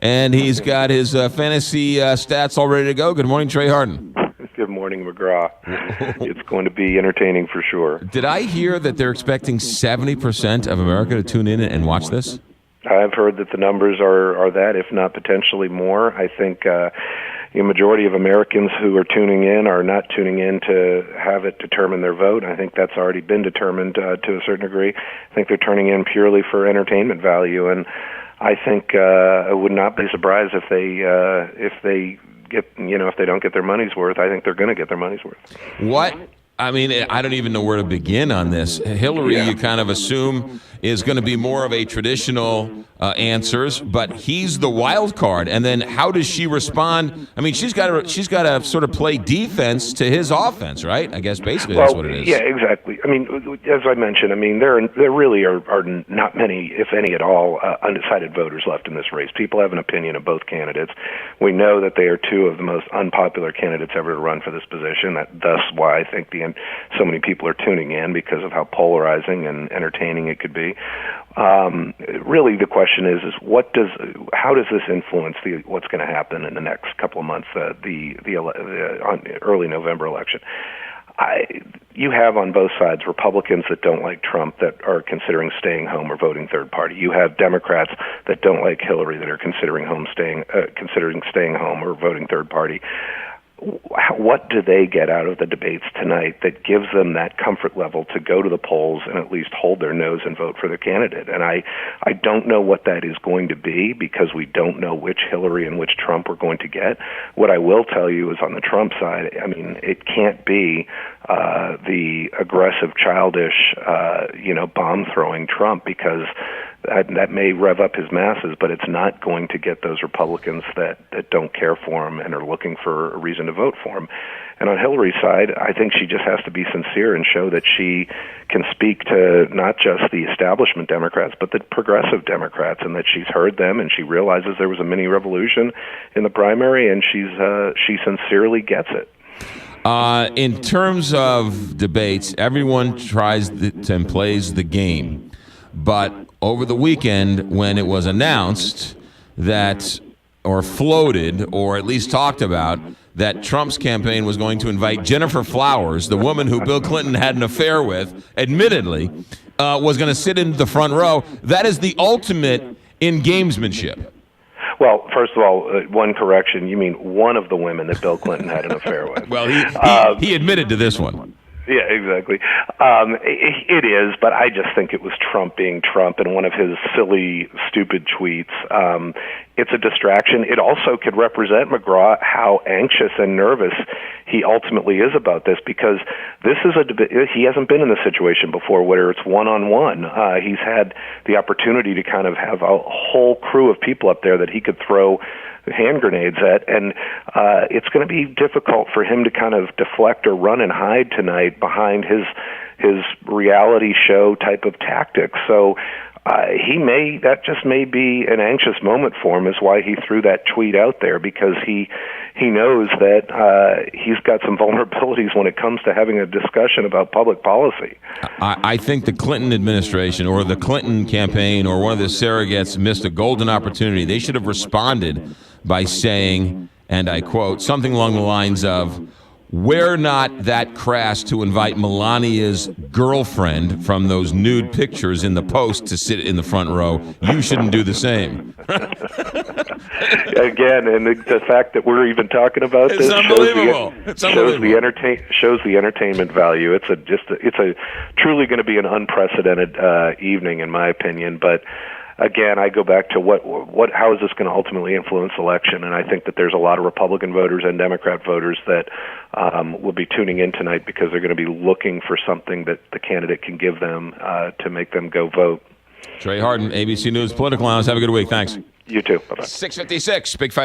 and he's got his fantasy stats all ready to go. Good morning, Trey Harden. Good morning, McGraw. It's going to be entertaining for sure. Did I hear that they're expecting 70% of America to tune in and watch this? I've heard that the numbers are that, if not potentially more. I think the majority of Americans who are tuning in are not tuning in to have it determine their vote. I think that's already been determined to a certain degree. I think they're turning in purely for entertainment value, and I think I would not be surprised if they get, if they don't get their money's worth. I think they're going to get their money's worth. What? I mean, I don't even know where to begin on this. Hillary, you kind of assume, is going to be more of a traditional answers, but he's the wild card. And then how does she respond? I mean, she's got to sort of play defense to his offense, right? I guess basically that's what it is. Yeah, exactly. I mean, as I mentioned, there really are not many, if any at all, undecided voters left in this race. People have an opinion of both candidates. We know that they are two of the most unpopular candidates ever to run for this position. Thus why I think so many people are tuning in, because of how polarizing and entertaining it could be. Really, the question is how does this influence what's going to happen in the next couple of months, the early November election? You have on both sides Republicans that don't like Trump that are considering staying home or voting third party. You have Democrats that don't like Hillary that are considering staying home or voting third party. What do they get out of the debates tonight that gives them that comfort level to go to the polls and at least hold their nose and vote for their candidate? And I don't know what that is going to be, because we don't know which Hillary and which Trump we're going to get. What I will tell you is, on the Trump side, I mean, it can't be the aggressive, childish, bomb-throwing Trump, because that may rev up his masses, but it's not going to get those Republicans that don't care for him and are looking for a reason to vote for him. And on Hillary's side, I think she just has to be sincere and show that she can speak to not just the establishment Democrats, but the progressive Democrats, and that she's heard them and she realizes there was a mini revolution in the primary, and she sincerely gets it. In terms of debates, everyone tries and plays the game. But over the weekend, when it was announced that, or floated, or at least talked about, that Trump's campaign was going to invite Gennifer Flowers, the woman who Bill Clinton had an affair with, admittedly, was going to sit in the front row, that is the ultimate in gamesmanship. Well, first of all, one correction. You mean one of the women that Bill Clinton had an affair with. Well, he admitted to this one. Yeah, exactly. It is, but I just think it was Trump being Trump and one of his silly, stupid tweets. It's a distraction. It also could represent, McGraw, how anxious and nervous he ultimately is about this, because this is a debate. He hasn't been in this situation before where it's one-on-one. He's had the opportunity to kind of have a whole crew of people up there that he could throw hand grenades at, and it's going to be difficult for him to kind of deflect or run and hide tonight behind his reality show type of tactics. So that just may be an anxious moment for him, is why he threw that tweet out there, because he knows that he's got some vulnerabilities when it comes to having a discussion about public policy. I think the Clinton administration or the Clinton campaign or one of the surrogates missed a golden opportunity. They should have responded by saying, and I quote, something along the lines of, "We're not that crass to invite Melania's girlfriend from those nude pictures in the Post to sit in the front row. You shouldn't do the same." Again, and the fact that we're even talking about this shows the entertainment value. It's truly going to be an unprecedented evening, in my opinion. But again, I go back to how is this going to ultimately influence the election? And I think that there's a lot of Republican voters and Democrat voters that will be tuning in tonight, because they're going to be looking for something that the candidate can give them to make them go vote. Trey Harden, ABC News Political Analyst. Have a good week. Thanks. You too. Bye-bye. 6:56, Big 5.